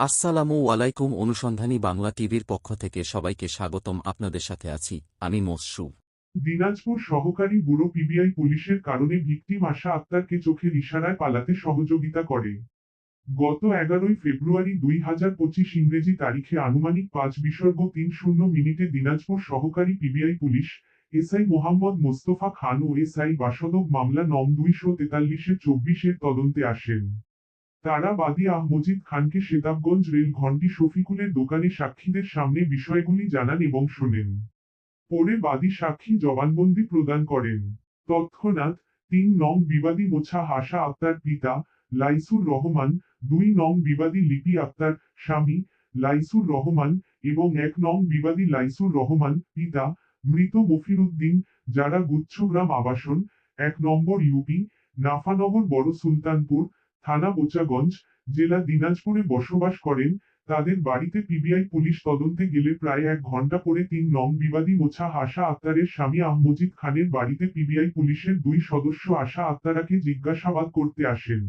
আসসালামু আলাইকুম। অনুসন্ধানী বাংলা টিভির পক্ষ থেকে সবাইকে স্বাগতম। আপনাদের সাথে আছি আমি মসরু। দিনাজপুর সহকারী ব্যুরো পিবিআই পুলিশের কারণে ভিকটিম আশা আক্তারকে চোখের ইশারায় পালাতে সহযোগিতা করে। গত 11 ফেব্রুয়ারি 2025 ইংরেজি তারিখে আনুমানিক 5:03 দিনাজপুর সহকারী PBI police SI Mohammad Mostafa Khan ও এসআই বাসদব মামলা নং 243/24 তদন্তে আসেন। তারা বাদী আহমজিদ খানকে সেতাবগঞ্জ রেল ঘণ্টি শফিকুলের দোকানে সাক্ষীদের সামনে বিষয়গুলি জানান এবং শোনেন। পরে বাদী সাক্ষী জবানবন্দি প্রদান করেন। তৎক্ষণাৎ 3 নং বিবাদী মোছা আশা আক্তার পিতা লাইসুর রহমান, 2 নং বিবাদী লিপি আক্তার স্বামী লাইসুর রহমান এবং 1 নং বিবাদী লাইসুর রহমান পিতা মৃত মফিরুদ্দিন, যারা গুচ্ছগ্রাম আবাসন 1 নম্বর ইউপি নাফানগর বড় সুলতানপুর থানা বোচাগঞ্জ জেলা দিনাজপুরে বসবাস করেন। তাদের বাড়িতে পিবিআই পুলিশ তদন্তে গেলে প্রায় 1 ঘণ্টা পরে 3 নং বিবাদী মোছা আশা আক্তারের স্বামী আহমজিদ খানের বাড়িতে পিবিআই পুলিশের 2 সদস্য আশা আক্তারাকে জিজ্ঞাসাবাদ করতে আসেন।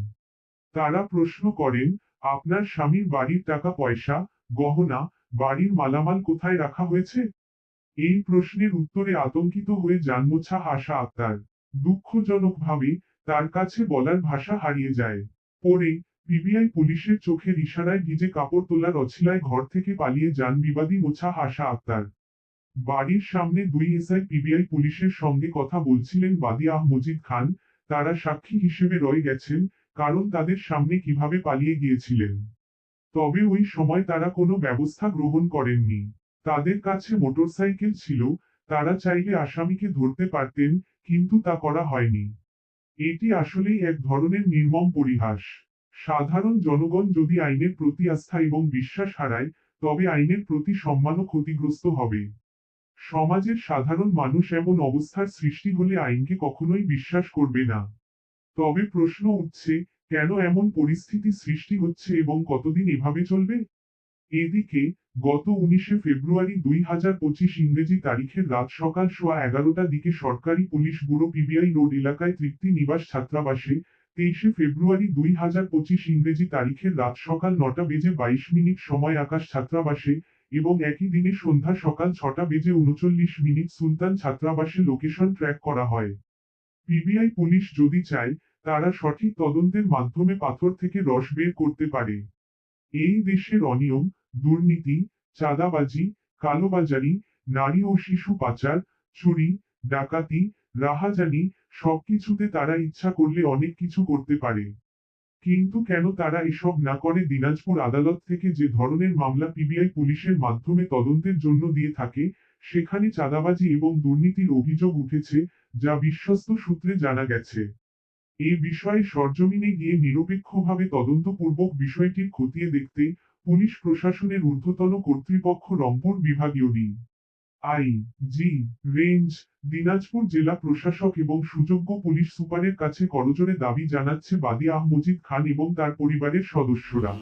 তারা প্রশ্ন করেন, আপনার স্বামীর বাড়ির টাকা পয়সা, গহনা, বাড়ির মালামাল কোথায় রাখা হয়েছে? এই প্রশ্নের উত্তরে আতঙ্কিত হয়ে যান মোছা আশা আক্তার। দুঃখজনকভাবে তার কাছে বলার ভাষা হারিয়ে যায়। পরে পিবিআই পুলিশের চোখের ইশারায় ভিজে কাপড় তোলার অছিলায় ঘর থেকে পালিয়ে যান বিবাদী মোছা আশা আক্তার। বাড়ির সামনে 2 এসআই পিবিআই পুলিশের সঙ্গে কথা বলছিলেন বাদী আহমজিদ খান। তারা সাক্ষী হিসেবে রয়ে গেছেন, কারণ তাদের সামনে কিভাবে পালিয়ে গিয়েছিলেন। তবে ওই সময় তারা কোনো ব্যবস্থা গ্রহণ করেননি। তাদের কাছে মোটরসাইকেল ছিল, তারা চাইলে আসামিকে ধরতে পারতেন, কিন্তু তা করা হয়নি। এটি আসলেই এক ধরনের নির্মম পরিহাস। সাধারণ জনগণ যদি আইনের প্রতি আস্থা এবং বিশ্বাস হারায়, তবে আইনের প্রতি সম্মানও ক্ষতিগ্রস্ত হবে। সমাজের সাধারণ মানুষ এমন অবস্থার সৃষ্টি হলে আইনকে কখনোই বিশ্বাস করবে না। তবে প্রশ্ন উঠছে, কেন এমন পরিস্থিতি সৃষ্টি হচ্ছে এবং কতদিন এভাবে চলবে? এদিকে গত 19 ফেব্রুয়ারি 2025 ইংরেজি তারিখের রাত সকাল 11:15টার দিকে সরকারি পুলিশ ব্যুরো পিবিআই রোড এলাকায় তৃপ্তি নিবাস ছাত্রাবাসে 23 ফেব্রুয়ারি 2025 ইংরেজি তারিখের রাত সকাল 9:22 সময় আকাশ ছাত্রাবাসে এবং একই দিনে সন্ধ্যা সকাল 6:39 সুলতান ছাত্রাবাসে লোকেশন ট্র্যাক করা হয়। পিবিআই পুলিশ যদি চায়, তারা সঠিক তদন্তের মাধ্যমে পাথর থেকে রস বের করতে পারে। এই দেশের অনিয়ম, দুর্নীতি, চাঁদাবাজি, কালোবাজারি, নারী ও শিশু পাচার, চুরি, ডাকাতি, রাহাজানি সবকিছুতে তারা ইচ্ছা করলে অনেক কিছু করতে পারে। কিন্তু কেন তারা এসব না করে? দিনাজপুর আদালত থেকে যে ধরনের মামলা পিবিআই পুলিশের মাধ্যমে তদন্তের জন্য দিয়ে থাকে, সেখানে চাঁদাবাজি এবং দুর্নীতির অভিযোগ উঠেছে, যা বিশ্বস্ত সূত্রে জানা গেছে। এ বিষয়ে সরজমিনে গিয়ে নিরপেক্ষভাবে তদন্তপূর্বক বিষয়টির খতিয়ে দেখতে পুলিশ প্রশাসনের ঊর্ধ্বতন কর্তৃপক্ষ রংপুর বিভাগীয় আই জি রেঞ্জ দিনাজপুর জেলা প্রশাসক এবং সুযোগ্য পুলিশ সুপারের কাছে করজোড়ে দাবি জানাচ্ছে বাদী আহমজিদ খান এবং তার পরিবারের সদস্যরা।